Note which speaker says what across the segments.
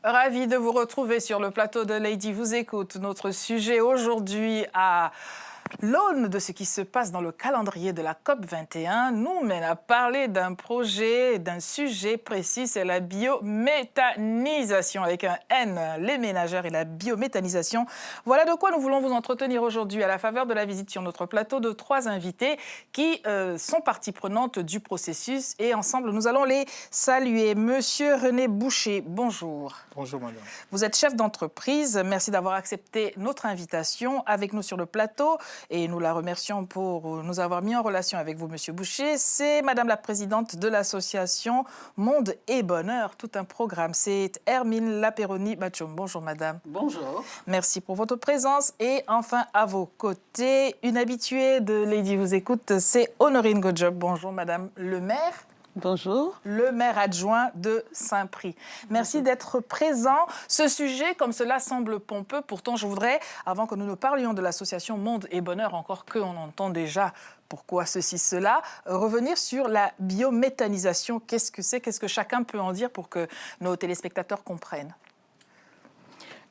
Speaker 1: Ravi de vous retrouver sur le plateau de Lady vous écoute. Notre sujet aujourd'hui à l'aune de ce qui se passe dans le calendrier de la COP21 nous mène à parler d'un projet, d'un sujet précis, c'est la biométhanisation avec un N, les ménagères et la biométhanisation. Voilà de quoi nous voulons vous entretenir aujourd'hui à la faveur de la visite sur notre plateau de 3 invités qui sont partie prenante du processus et ensemble nous allons les saluer. Monsieur René Boucher, bonjour.
Speaker 2: Bonjour madame.
Speaker 1: Vous êtes chef d'entreprise, merci d'avoir accepté notre invitation avec nous sur le plateau. Et nous la remercions pour nous avoir mis en relation avec vous, Monsieur Boucher. C'est Madame la Présidente de l'association Monde et Bonheur, tout un programme. C'est Hermine Laperoni-Bachoum. Bonjour Madame.
Speaker 3: Bonjour.
Speaker 1: Merci pour votre présence. Et enfin, à vos côtés, une habituée de Lady vous écoute, c'est Honorine Godjob. Bonjour Madame le maire.
Speaker 3: Bonjour.
Speaker 1: Le maire adjoint de Saint-Prix. Merci d'être présent. Ce sujet, comme cela semble pompeux, pourtant je voudrais, avant que nous ne parlions de l'association Monde et Bonheur, encore qu'on entend déjà pourquoi ceci, cela, revenir sur la biométhanisation. Qu'est-ce que c'est? Qu'est-ce que chacun peut en dire pour que nos téléspectateurs comprennent?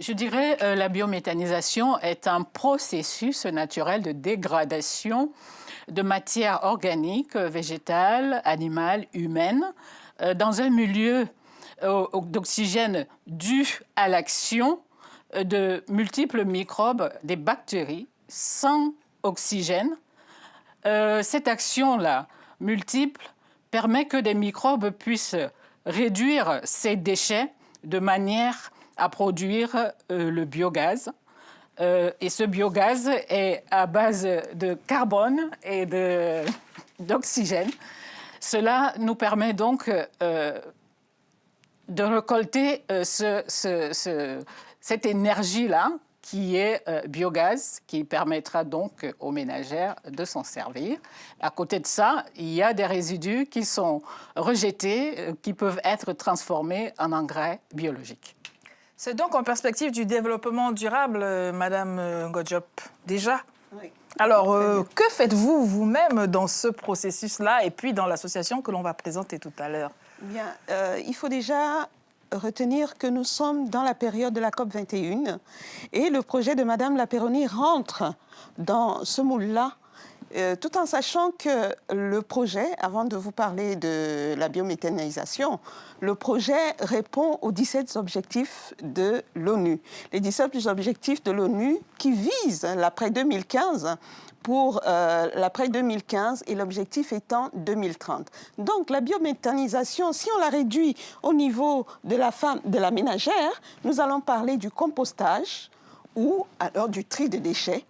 Speaker 3: Je dirais la biométhanisation est un processus naturel de dégradation de matière organique, végétale, animale, humaine, dans un milieu d'oxygène dû à l'action de multiples microbes, des bactéries, sans oxygène. Cette action-là, multiple, permet que des microbes puissent réduire ces déchets de manière à produire le biogaz. Et ce biogaz est à base de carbone et d'oxygène. Cela nous permet donc de récolter cette énergie-là qui est biogaz, qui permettra donc aux ménagères de s'en servir. À côté de ça, il y a des résidus qui sont rejetés, qui peuvent être transformés en engrais biologiques.
Speaker 1: C'est donc en perspective du développement durable, Madame Godjob, déjà?
Speaker 3: Oui.
Speaker 1: Alors, que faites-vous vous-même dans ce processus-là et puis dans l'association que l'on va présenter tout à l'heure?
Speaker 4: Bien, il faut déjà retenir que nous sommes dans la période de la COP21 et le projet de Madame Laperoni rentre dans ce moule-là, tout en sachant que le projet, avant de vous parler de la biométhanisation, le projet répond aux 17 objectifs de l'ONU. Les 17 objectifs de l'ONU qui visent l'après 2015 pour l'après 2015 et l'objectif étant 2030. Donc la biométhanisation, si on la réduit au niveau de la ménagère, nous allons parler du compostage ou alors du tri des déchets.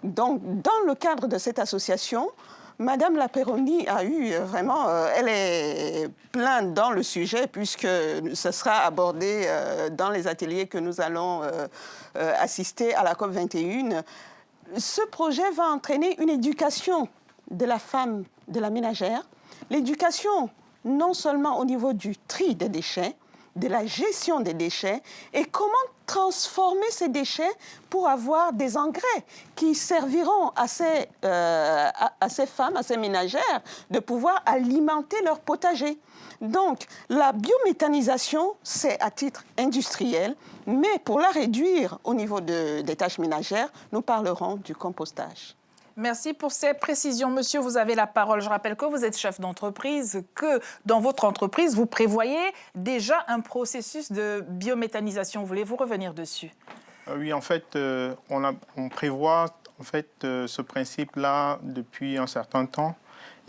Speaker 4: Donc dans le cadre de cette association, Madame Laperoni a eu vraiment, elle est pleine dans le sujet puisque ce sera abordé dans les ateliers que nous allons assister à la COP21. Ce projet va entraîner une éducation de la femme, de la ménagère. L'éducation, non seulement au niveau du tri des déchets, de la gestion des déchets et comment transformer ces déchets pour avoir des engrais qui serviront à ces femmes, à ces ménagères, de pouvoir alimenter leur potager. Donc, la biométhanisation, c'est à titre industriel, mais pour la réduire au niveau des tâches ménagères, nous parlerons du compostage.
Speaker 1: Merci pour ces précisions. Monsieur, vous avez la parole. Je rappelle que vous êtes chef d'entreprise, que dans votre entreprise, vous prévoyez déjà un processus de biométhanisation. Voulez-vous revenir dessus?
Speaker 2: Oui, en fait, on prévoit en fait, ce principe-là depuis un certain temps.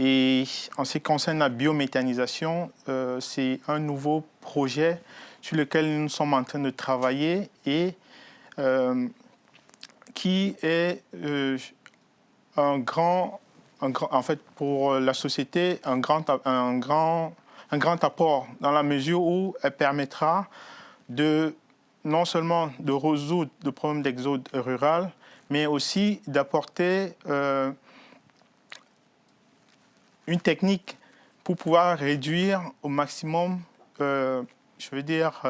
Speaker 2: Et en ce qui concerne la biométhanisation, c'est un nouveau projet sur lequel nous sommes en train de travailler et qui est en fait, pour la société, un grand apport dans la mesure où elle permettra non seulement de résoudre le problème d'exode rural, mais aussi d'apporter une technique pour pouvoir réduire au maximum, je veux dire,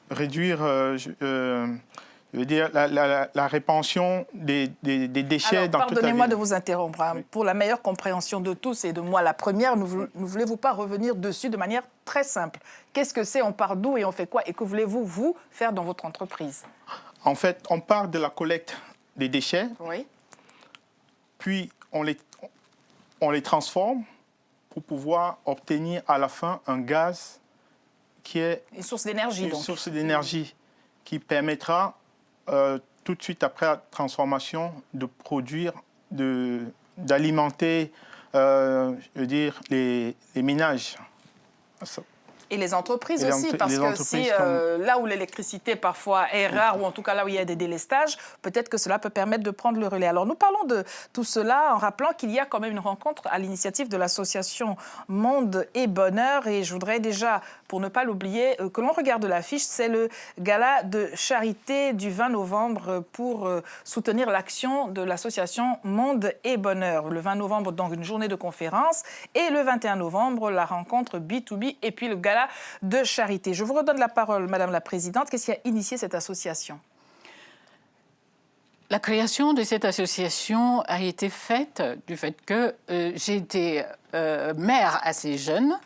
Speaker 2: réduire Je veux dire, la répansion des déchets
Speaker 1: Alors,
Speaker 2: dans toute la
Speaker 1: pardonnez-moi
Speaker 2: ville.
Speaker 1: de vous interrompre. Hein. Pour la meilleure compréhension de tous et de moi, la première, ne voulez-vous pas revenir dessus de manière très simple? Qu'est-ce que c'est? On part d'où et on fait quoi? Et que voulez-vous, vous, faire dans votre entreprise?
Speaker 2: En fait, on part de la collecte des déchets,
Speaker 1: Oui.
Speaker 2: puis on les transforme pour pouvoir obtenir à la fin un gaz qui est
Speaker 1: Une source d'énergie,
Speaker 2: une
Speaker 1: donc.
Speaker 2: source d'énergie qui permettra tout de suite après la transformation de produire, d'alimenter, je veux dire, les ménages.
Speaker 1: Et les entreprises
Speaker 2: Et
Speaker 1: aussi, parce
Speaker 2: les
Speaker 1: que
Speaker 2: entreprises
Speaker 1: si
Speaker 2: comme-
Speaker 1: là où l'électricité parfois est rare, ou en tout cas là où il y a des délestages, peut-être que cela peut permettre de prendre le relais. Alors nous parlons de tout cela en rappelant qu'il y a quand même une rencontre à l'initiative de l'association Monde et Bonheur. Et je voudrais déjà, pour ne pas l'oublier, que l'on regarde l'affiche, c'est le gala de charité du 20 novembre pour soutenir l'action de l'association Monde et Bonheur. Le 20 novembre, donc, une journée de conférence, et le 21 novembre, la rencontre B2B, et puis le gala de charité. Je vous redonne la parole, Madame la Présidente. Qu'est-ce qui a initié cette association?
Speaker 3: La création de cette association a été faite du fait que j'ai été mère assez jeune.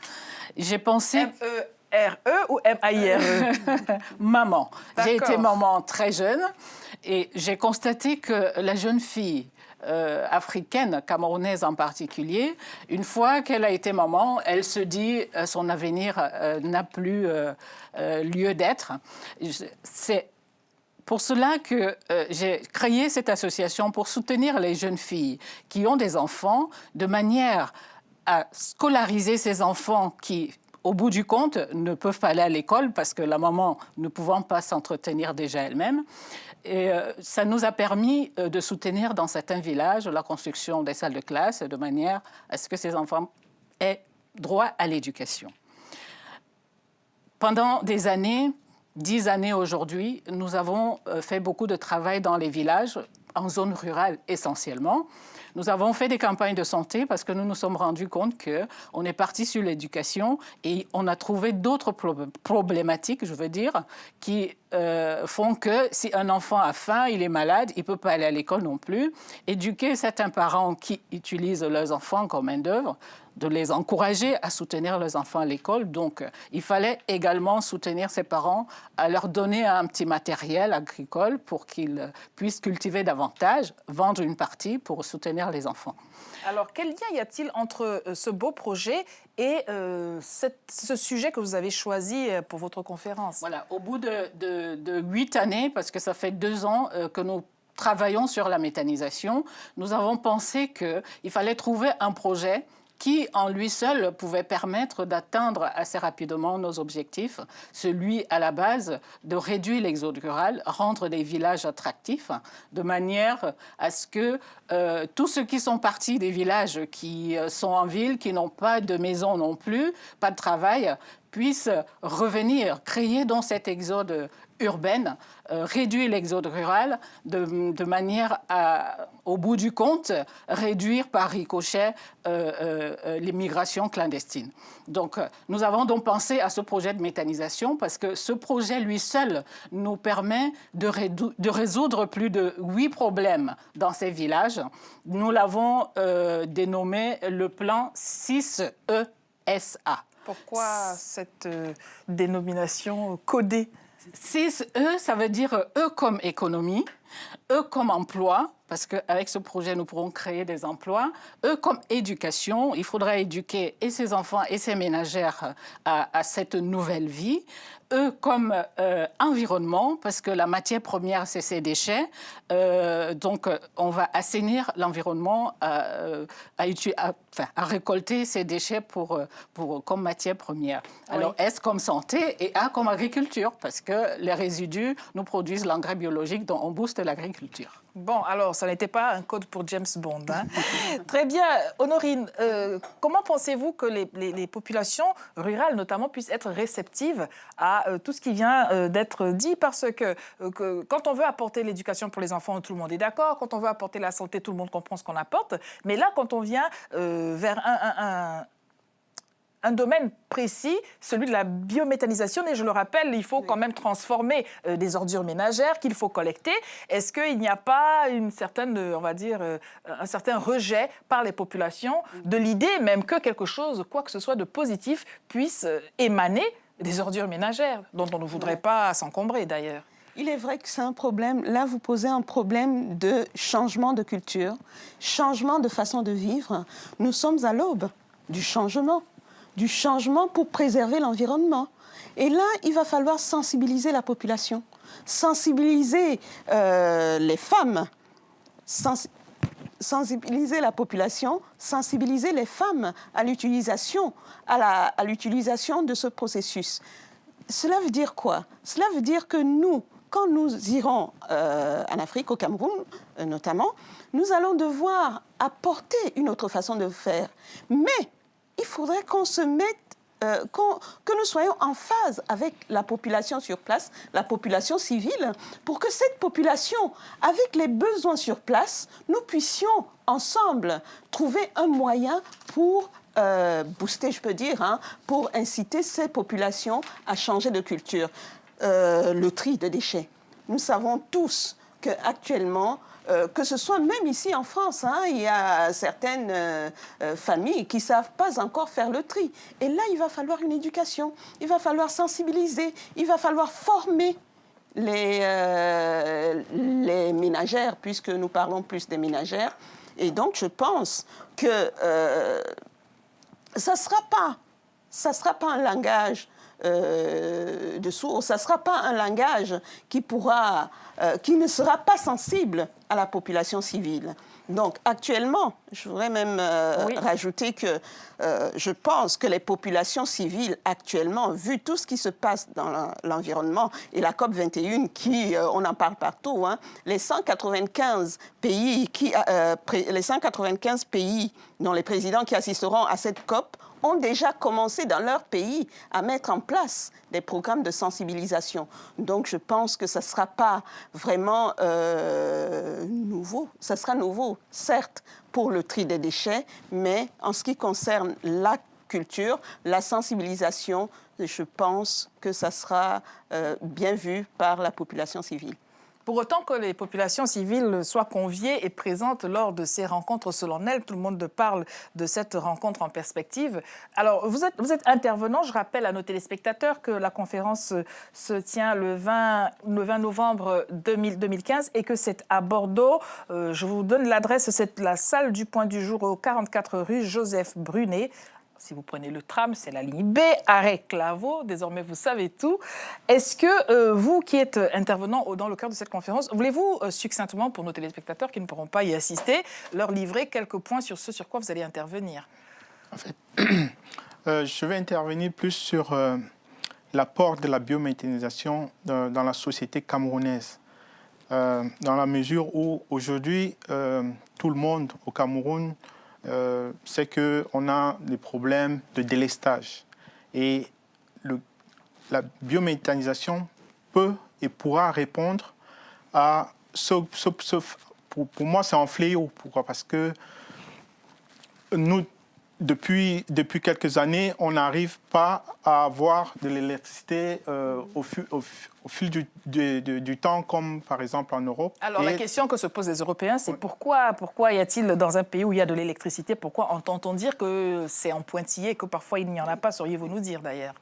Speaker 3: J'ai pensé...
Speaker 1: M-E-R-E ou M-A-I-R-E?
Speaker 3: Maman. J'ai
Speaker 1: D'accord.
Speaker 3: été maman très jeune et j'ai constaté que la jeune fille africaine, camerounaise en particulier, une fois qu'elle a été maman, elle se dit son avenir n'a plus lieu d'être. C'est pour cela que j'ai créé cette association pour soutenir les jeunes filles qui ont des enfants de manière à scolariser ces enfants qui, au bout du compte, ne peuvent pas aller à l'école parce que la maman ne pouvant pas s'entretenir déjà elle-même. Et ça nous a permis de soutenir dans certains villages la construction des salles de classe de manière à ce que ces enfants aient droit à l'éducation. Pendant des années, 10 années aujourd'hui, nous avons fait beaucoup de travail dans les villages, en zone rurale essentiellement. Nous avons fait des campagnes de santé parce que nous nous sommes rendus compte qu'on est parti sur l'éducation et on a trouvé d'autres problématiques, je veux dire, qui font que si un enfant a faim, il est malade, il ne peut pas aller à l'école non plus. Éduquer certains parents qui utilisent leurs enfants comme main-d'œuvre, de les encourager à soutenir leurs enfants à l'école. Donc, il fallait également soutenir ces parents à leur donner un petit matériel agricole pour qu'ils puissent cultiver davantage, vendre une partie pour soutenir les enfants.
Speaker 1: Alors, quel lien y a-t-il entre ce beau projet et ce sujet que vous avez choisi pour votre conférence?
Speaker 3: Voilà, au bout de 8 années, parce que ça fait 2 ans que nous travaillons sur la méthanisation, nous avons pensé qu'il fallait trouver un projet qui, en lui seul, pouvait permettre d'atteindre assez rapidement nos objectifs. Celui, à la base, de réduire l'exode rural, rendre les villages attractifs, de manière à ce que tous ceux qui sont partis des villages, qui sont en ville, qui n'ont pas de maison non plus, pas de travail, puissent revenir, créer dans cet exode urbaine, réduire l'exode rural de manière à, au bout du compte, réduire par ricochet les migrations clandestines. Donc, nous avons donc pensé à ce projet de méthanisation parce que ce projet, lui seul, nous permet de résoudre plus de 8 problèmes dans ces villages. Nous l'avons dénommé le plan 6ESA.
Speaker 1: Pourquoi cette dénomination codée?
Speaker 3: 6E, ça veut dire E comme économie, E comme emploi, parce qu'avec ce projet, nous pourrons créer des emplois. E comme éducation, il faudra éduquer et ses enfants et ses ménagères à cette nouvelle vie. E comme environnement, parce que la matière première, c'est ces déchets. Donc, on va assainir l'environnement à récolter ces déchets comme matière première. Alors, oui. S comme santé et A comme agriculture, parce que les résidus nous produisent l'engrais biologique dont on booste l'agriculture.
Speaker 1: Bon, alors, ça n'était pas un code pour James Bond. Hein. Très bien. Honorine, comment pensez-vous que les populations rurales, notamment, puissent être réceptives à tout ce qui vient d'être dit? Parce que quand on veut apporter l'éducation pour les enfants, tout le monde est d'accord. Quand on veut apporter la santé, tout le monde comprend ce qu'on apporte. Mais là, quand on vient vers un domaine précis, celui de la biométhanisation. Et je le rappelle, il faut quand même transformer des ordures ménagères qu'il faut collecter. Est-ce qu'il n'y a pas une certaine, on va dire, un certain rejet par les populations de l'idée même que quelque chose, quoi que ce soit de positif, puisse émaner des ordures ménagères, dont on ne voudrait pas s'encombrer d'ailleurs?
Speaker 4: Il est vrai que c'est un problème. Là, vous posez un problème de changement de culture, changement de façon de vivre. Nous sommes à l'aube du changement pour préserver l'environnement. Et là, il va falloir sensibiliser la population, sensibiliser les femmes, sensibiliser la population, sensibiliser les femmes à l'utilisation de ce processus. Cela veut dire quoi? Cela veut dire que nous, quand nous irons en Afrique, au Cameroun notamment, nous allons devoir apporter une autre façon de faire. Mais il faudrait qu'on se mette, que nous soyons en phase avec la population sur place, la population civile, pour que cette population, avec les besoins sur place, nous puissions ensemble trouver un moyen pour booster, je peux dire, pour inciter ces populations à changer de culture. Le tri de déchets. Nous savons tous qu'actuellement, que ce soit même ici en France, il y a certaines familles qui ne savent pas encore faire le tri. Et là, il va falloir une éducation, il va falloir sensibiliser, il va falloir former les ménagères, puisque nous parlons plus des ménagères. Et donc, je pense que ça ne sera pas un langage de sourds, ça ne sera pas un langage qui ne sera pas sensible à la population civile. Donc actuellement, je voudrais même rajouter que je pense que les populations civiles actuellement, vu tout ce qui se passe dans l'environnement et la COP21 qui, on en parle partout, les 195 pays dont les présidents qui assisteront à cette COP ont déjà commencé dans leur pays à mettre en place des programmes de sensibilisation. Donc je pense que ça ne sera pas vraiment nouveau. Ça sera nouveau, certes, pour le tri des déchets, mais en ce qui concerne la culture, la sensibilisation, je pense que ça sera bien vu par la population civile.
Speaker 1: Pour autant que les populations civiles soient conviées et présentes lors de ces rencontres solennelles, tout le monde parle de cette rencontre en perspective. Alors, vous êtes intervenant. Je rappelle à nos téléspectateurs que la conférence se tient le 20 novembre 2015 et que c'est à Bordeaux. Je vous donne l'adresse, c'est la salle du Point du Jour au 44 rue Joseph Brunet. Si vous prenez le tram, c'est la ligne B, arrêt Claveau. Désormais, vous savez tout. Est-ce que vous, qui êtes intervenant dans le cadre de cette conférence, voulez-vous succinctement, pour nos téléspectateurs qui ne pourront pas y assister, leur livrer quelques points sur ce sur quoi vous allez intervenir?
Speaker 2: En fait, je vais intervenir plus sur l'apport de la biométhanisation dans la société camerounaise. Dans la mesure où, aujourd'hui, tout le monde au Cameroun c'est qu'on a des problèmes de délestage. Et la biométhanisation peut et pourra répondre à pour moi, c'est un fléau. Pourquoi? Parce que nous, depuis quelques années, on n'arrive pas à avoir de l'électricité au fil du temps, comme par exemple en Europe.
Speaker 1: Alors la question que se posent les Européens, c'est pourquoi y a-t-il dans un pays où il y a de l'électricité, pourquoi entend-on dire que c'est en pointillé et que parfois il n'y en a pas? Sauriez-vous nous dire d'ailleurs?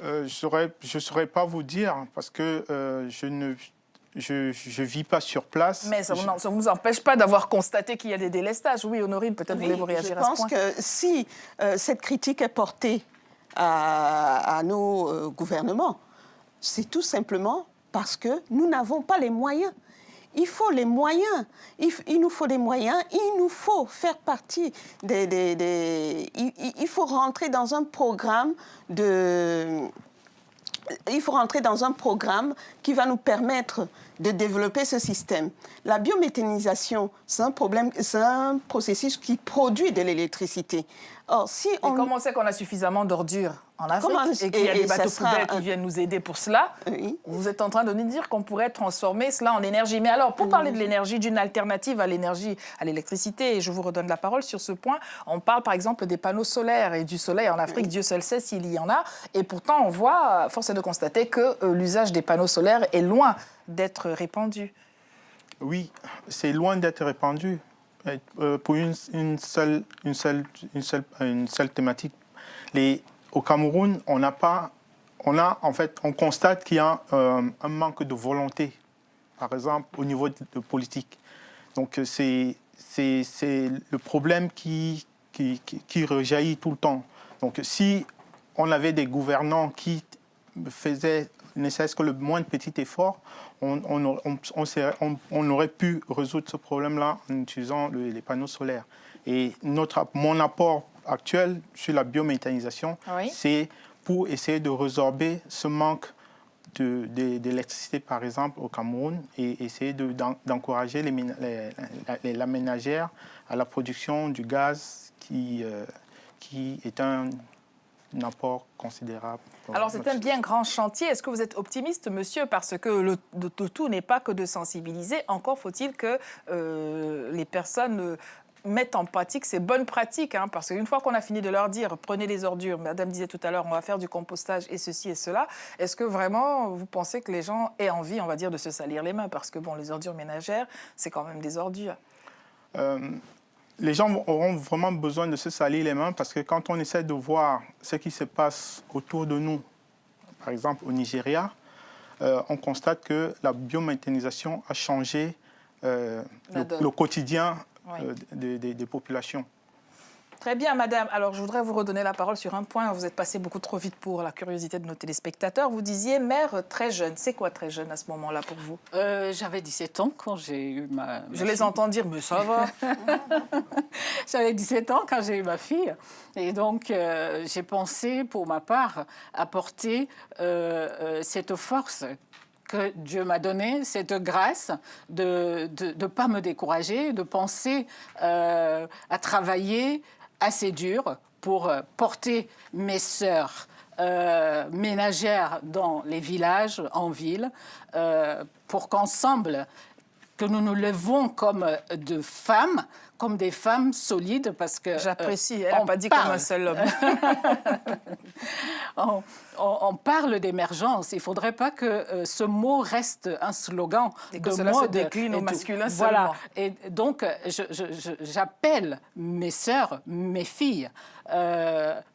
Speaker 2: Je ne saurais pas vous dire parce que je ne vis pas sur place.
Speaker 1: Mais ça ne vous empêche pas d'avoir constaté qu'il y a des délestages. Oui, Honorine, peut-être voulez-vous réagir à ce point?
Speaker 4: Je pense que si cette critique est portée à nos gouvernements, c'est tout simplement parce que nous n'avons pas les moyens. Il faut les moyens. Il nous faut des moyens. Il nous faut faire partie il faut rentrer dans un programme qui va nous permettre de développer ce système. La biométhanisation, c'est un processus qui produit de l'électricité. Or,
Speaker 1: Et comment on sait qu'on a suffisamment d'ordures en Afrique
Speaker 4: Comment-
Speaker 1: et qu'il y a des
Speaker 4: ça
Speaker 1: bateaux
Speaker 4: sera
Speaker 1: poubelles qui viennent nous aider pour cela.
Speaker 4: Oui.
Speaker 1: Vous êtes en train de nous dire qu'on pourrait transformer cela en énergie. Mais alors, pour parler de l'énergie, d'une alternative à l'énergie, à l'électricité, et je vous redonne la parole sur ce point, on parle par exemple des panneaux solaires et du soleil en Afrique. Dieu seul sait s'il y en a. Et pourtant, on voit, force est de constater que l'usage des panneaux solaires est loin d'être répandu.
Speaker 2: Oui, c'est loin d'être répandu. Pour une seule thématique. Au Cameroun, on constate qu'il y a un manque de volonté, par exemple, au niveau de politique. Donc, c'est le problème qui rejaillit tout le temps. Donc, si on avait des gouvernants qui faisaient ne serait-ce que le moindre petit effort, on aurait pu résoudre ce problème-là en utilisant les panneaux solaires. Et mon apport actuel sur la biométhanisation,
Speaker 1: Oui.
Speaker 2: c'est pour essayer de résorber ce manque d'électricité, par exemple, au Cameroun, et essayer d'encourager la ménagère à la production du gaz qui est un apport considérable.
Speaker 1: Alors, c'est un bien grand chantier. Est-ce que vous êtes optimiste, monsieur? Parce que le tout n'est pas que de sensibiliser. Encore faut-il que les personnes mettent en pratique ces bonnes pratiques. Hein, parce qu'une fois qu'on a fini de leur dire, prenez les ordures, madame disait tout à l'heure, on va faire du compostage et ceci et cela, est-ce que vraiment vous pensez que les gens aient envie, on va dire, de se salir les mains? Parce que, bon, les ordures ménagères, c'est quand même des ordures.
Speaker 2: Les gens auront vraiment besoin de se salir les mains parce que quand on essaie de voir ce qui se passe autour de nous, par exemple au Nigeria, on constate que la biométhanisation a changé le quotidien des populations.
Speaker 1: Très bien, madame. Alors, je voudrais vous redonner la parole sur un point. Vous êtes passé beaucoup trop vite pour la curiosité de nos téléspectateurs. Vous disiez mère très jeune. C'est quoi très jeune à ce moment-là pour vous?
Speaker 3: J'avais 17 ans quand j'ai eu ma
Speaker 1: Je les entends dire, mais ça va.
Speaker 3: J'avais 17 ans quand j'ai eu ma fille. Et donc, j'ai pensé, pour ma part, apporter cette force que Dieu m'a donnée, cette grâce de ne pas me décourager, de penser à travailler assez dur pour porter mes sœurs ménagères dans les villages, en ville, pour qu'ensemble, que nous nous levons comme de femmes, comme des femmes solides, parce que...
Speaker 1: J'apprécie, elle n'a pas dit comme un seul homme.
Speaker 3: On parle d'émergence. Il ne faudrait pas que ce mot reste un slogan
Speaker 1: et que
Speaker 3: de
Speaker 1: cela
Speaker 3: mode.
Speaker 1: se décline au masculin
Speaker 3: Voilà.
Speaker 1: seulement.
Speaker 3: Et donc, j'appelle mes sœurs, mes filles,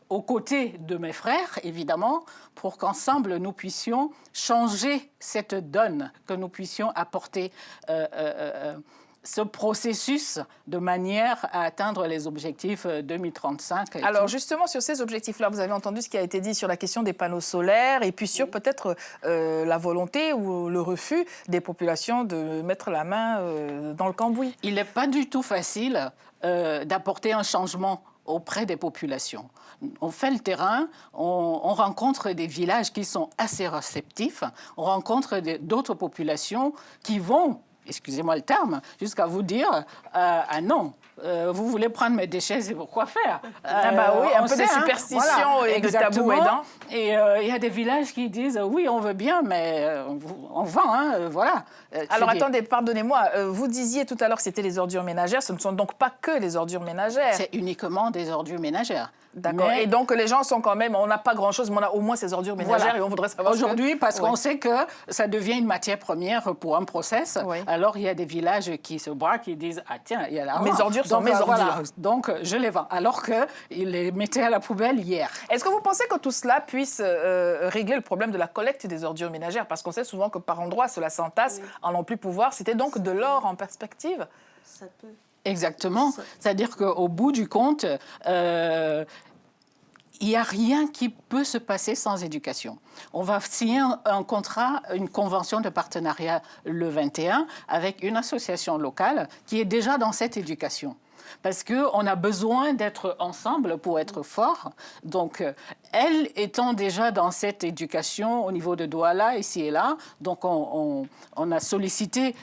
Speaker 3: aux côtés de mes frères, évidemment, pour qu'ensemble, nous puissions changer cette donne, que nous puissions apporter ce processus de manière à atteindre les objectifs 2035.
Speaker 1: Alors justement, sur ces objectifs-là, vous avez entendu ce qui a été dit sur la question des panneaux solaires et puis sur peut-être la volonté ou le refus des populations de mettre la main dans le cambouis.
Speaker 3: Il n'est pas du tout facile d'apporter un changement auprès des populations. On fait le terrain, on rencontre des villages qui sont assez réceptifs, on rencontre d'autres populations qui vont, excusez-moi le terme, jusqu'à vous dire ah non, vous voulez prendre mes déchets, c'est pour quoi faire?
Speaker 1: Oui, un peu de superstition et de tabou aidant.
Speaker 3: Et il y a des villages qui disent oui, on veut bien, mais on vend, hein, voilà.
Speaker 1: Alors attendez, pardonnez-moi, vous disiez tout à l'heure que c'était les ordures ménagères, ce ne sont donc pas que les ordures ménagères.
Speaker 3: C'est uniquement des ordures ménagères.
Speaker 1: D'accord. Et donc les gens sont quand même, on n'a pas grand-chose, mais on a au moins ces ordures ménagères
Speaker 3: voilà.
Speaker 1: et on voudrait savoir
Speaker 3: aujourd'hui, parce qu'on sait que ça devient une matière première pour un process.
Speaker 1: Oui.
Speaker 3: Alors il y a des villages qui se braquent, qui disent ah tiens, il y a l'argent.
Speaker 1: Mes ordures sont mes ordures.
Speaker 3: Voilà. Donc je les vends. Alors qu'ils les mettaient à la poubelle hier.
Speaker 1: Est-ce que vous pensez que tout cela puisse régler le problème de la collecte des ordures ménagères? Parce qu'on sait souvent que par endroits cela s'entasse, en n'ont plus pouvoir. C'était donc de l'or en perspective?
Speaker 4: Ça peut.
Speaker 3: Exactement. C'est-à-dire qu'au bout du compte, il n'y a rien qui peut se passer sans éducation. On va signer un contrat, une convention de partenariat le 21 avec une association locale qui est déjà dans cette éducation. Parce qu'on a besoin d'être ensemble pour être fort. Donc, elle étant déjà dans cette éducation au niveau de Douala, ici et là, donc on a sollicité...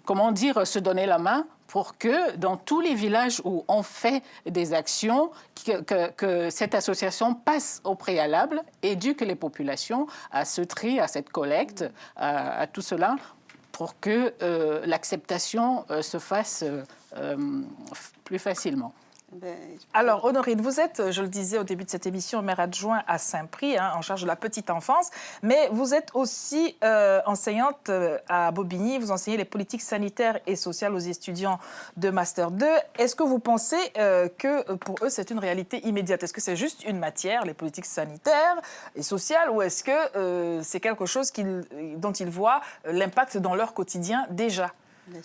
Speaker 3: comment dire, se donner la main pour que dans tous les villages où on fait des actions, que cette association passe au préalable, éduque les populations à ce tri, à cette collecte, à tout cela, pour que l'acceptation se fasse plus facilement.
Speaker 1: Alors, Honorine, vous êtes, je le disais au début de cette émission, maire adjoint à Saint-Prix, en charge de la petite enfance, mais vous êtes aussi enseignante à Bobigny, vous enseignez les politiques sanitaires et sociales aux étudiants de Master 2. Est-ce que vous pensez que pour eux, c'est une réalité immédiate? Est-ce que c'est juste une matière, les politiques sanitaires et sociales, ou est-ce que c'est quelque chose dont ils voient l'impact dans leur quotidien déjà?
Speaker 4: Vous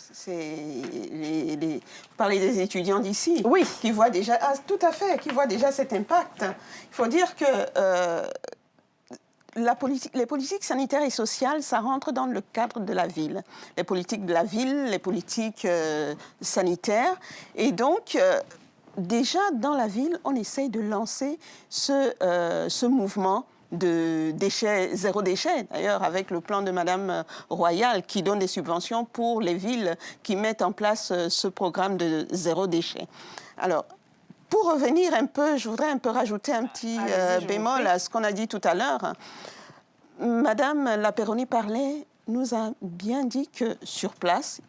Speaker 4: parlez des étudiants d'ici,
Speaker 1: oui,
Speaker 4: qui voient déjà, tout à fait, qui voient déjà cet impact. Il faut dire que les politiques sanitaires et sociales, ça rentre dans le cadre de la ville. Les politiques de la ville, les politiques sanitaires. Et donc, déjà dans la ville, on essaye de lancer ce mouvement de déchets, zéro déchet, d'ailleurs, avec le plan de Madame Royal qui donne des subventions pour les villes qui mettent en place ce programme de zéro déchet. Alors, pour revenir un peu, je voudrais un peu rajouter un petit bémol à ce qu'on a dit tout à l'heure. Madame Lapeyronie nous a bien dit que sur place,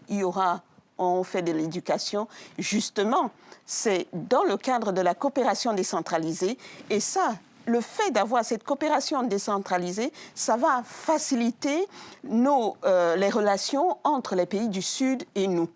Speaker 4: on fait de l'éducation. Justement, c'est dans le cadre de la coopération décentralisée, et ça, le fait d'avoir cette coopération décentralisée, ça va faciliter les relations entre les pays du Sud et nous.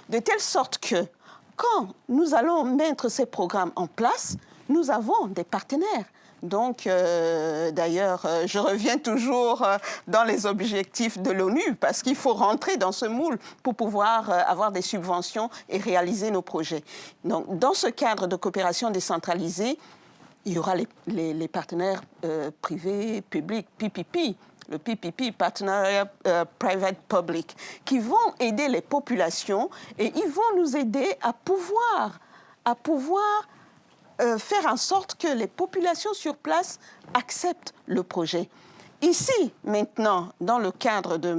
Speaker 4: De telle sorte que, quand nous allons mettre ces programmes en place, nous avons des partenaires. Donc, d'ailleurs, je reviens toujours dans les objectifs de l'ONU, parce qu'il faut rentrer dans ce moule pour pouvoir avoir des subventions et réaliser nos projets. Donc, dans ce cadre de coopération décentralisée, il y aura les partenaires privés, publics, PPP, le PPP, Partenariat Private-Public, qui vont aider les populations et ils vont nous aider à pouvoir faire en sorte que les populations sur place acceptent le projet. Ici, maintenant, dans le cadre de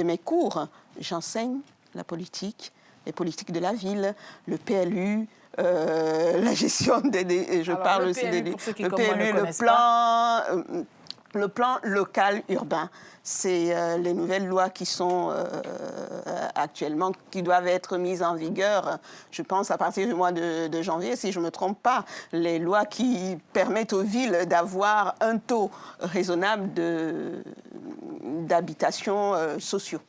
Speaker 4: mes cours, j'enseigne la politique, les politiques de la ville, le PLU, la gestion je parle aussi des le plan local urbain. C'est les nouvelles lois qui sont actuellement, qui doivent être mises en vigueur, je pense, à partir du mois de janvier, si je ne me trompe pas. Les lois qui permettent aux villes d'avoir un taux raisonnable d'habitations sociaux.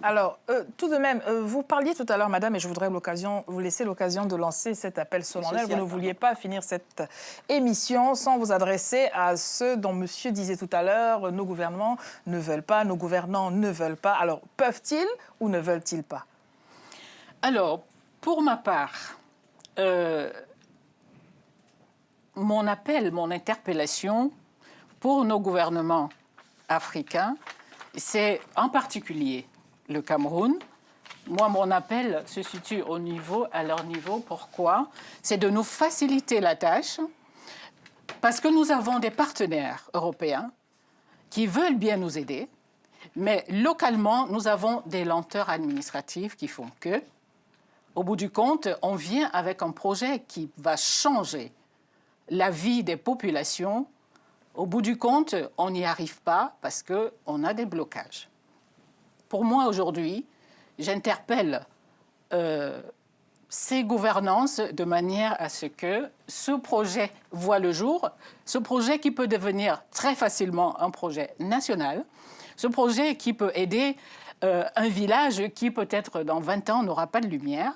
Speaker 1: Alors, tout de même, vous parliez tout à l'heure, madame, et je voudrais vous laisser l'occasion de lancer cet appel solennel. Vous ne vouliez pas finir cette émission sans vous adresser à ceux dont monsieur disait tout à l'heure, nos gouvernements ne veulent pas, nos gouvernants ne veulent pas. Alors, peuvent-ils ou ne veulent-ils pas?
Speaker 3: Alors, pour ma part, mon appel, mon interpellation pour nos gouvernements africains, c'est en particulier le Cameroun. Moi, mon appel se situe à leur niveau. Pourquoi? C'est de nous faciliter la tâche, parce que nous avons des partenaires européens qui veulent bien nous aider, mais localement, nous avons des lenteurs administratives qui font que, au bout du compte, on vient avec un projet qui va changer la vie des populations. Au bout du compte, on n'y arrive pas parce qu'on a des blocages. Pour moi, aujourd'hui, j'interpelle ces gouvernances de manière à ce que ce projet voit le jour, ce projet qui peut devenir très facilement un projet national, ce projet qui peut aider un village qui, peut-être dans 20 ans, n'aura pas de lumière,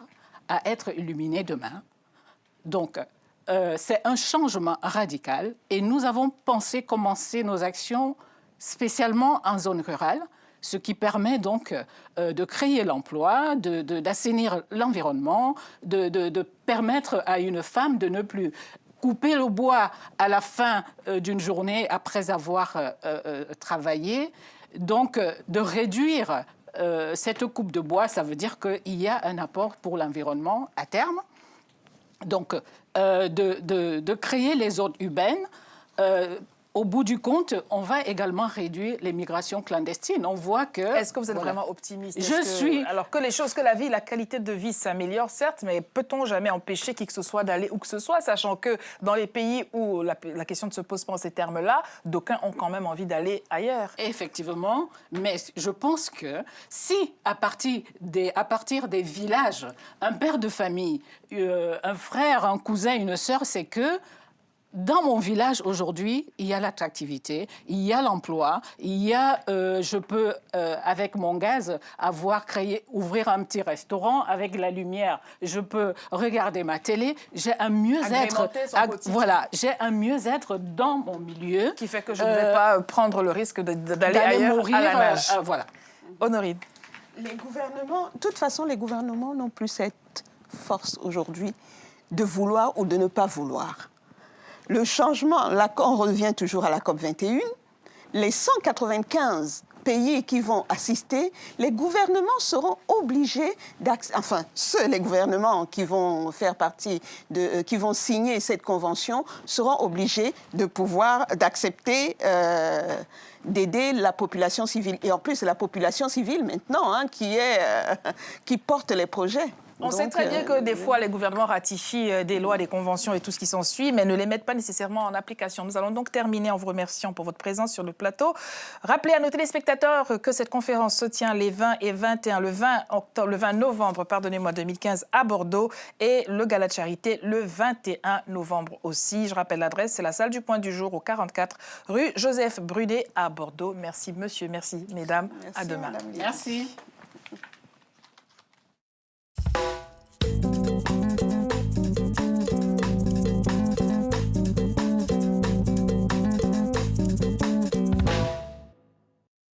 Speaker 3: à être illuminé demain. Donc, c'est un changement radical et nous avons pensé commencer nos actions spécialement en zone rurale, ce qui permet donc de créer l'emploi, d'assainir l'environnement, de permettre à une femme de ne plus couper le bois à la fin d'une journée après avoir travaillé, donc de réduire cette coupe de bois. Ça veut dire qu'il y a un apport pour l'environnement à terme. Donc, de créer les zones urbaines au bout du compte, on va également réduire les migrations clandestines. On voit que...
Speaker 1: Est-ce que vous êtes vraiment optimiste?
Speaker 3: suis...
Speaker 1: Alors que la qualité de vie s'améliore, certes, mais peut-on jamais empêcher qui que ce soit d'aller où que ce soit, sachant que dans les pays où la question ne se pose pas en ces termes-là, d'aucuns ont quand même envie d'aller ailleurs?
Speaker 3: Effectivement, mais je pense que si, à partir des villages, un père de famille, un frère, un cousin, une sœur, c'est que dans mon village, aujourd'hui, il y a l'attractivité, il y a l'emploi, il y a, je peux, avec mon gaz, ouvrir un petit restaurant avec la lumière. Je peux regarder ma télé. J'ai un mieux-être. Voilà, j'ai un mieux-être dans mon milieu.
Speaker 1: Qui fait que je ne vais pas prendre le risque d'aller ailleurs
Speaker 3: mourir,
Speaker 1: à la nage.
Speaker 3: Voilà.
Speaker 1: Honorine.
Speaker 4: Les gouvernements, de toute façon, les gouvernements n'ont plus cette force aujourd'hui de vouloir ou de ne pas vouloir. Le changement, là, on revient toujours à la COP 21, les 195 pays qui vont assister, les gouvernements seront obligés les gouvernements qui vont faire partie qui vont signer cette convention seront obligés d'accepter d'aider la population civile. Et en plus, la population civile maintenant qui porte les projets.
Speaker 1: On sait très bien que des fois, les gouvernements ratifient des lois, des conventions et tout ce qui s'ensuit, mais ne les mettent pas nécessairement en application. Nous allons donc terminer en vous remerciant pour votre présence sur le plateau. Rappelez à nos téléspectateurs que cette conférence se tient les 20 et 21, le 20 novembre, 2015 à Bordeaux et le gala de charité le 21 novembre aussi. Je rappelle l'adresse, c'est la salle du Point du Jour au 44 rue Joseph Brudet à Bordeaux. Merci monsieur, merci mesdames.
Speaker 4: Merci,
Speaker 1: à demain.
Speaker 3: Merci.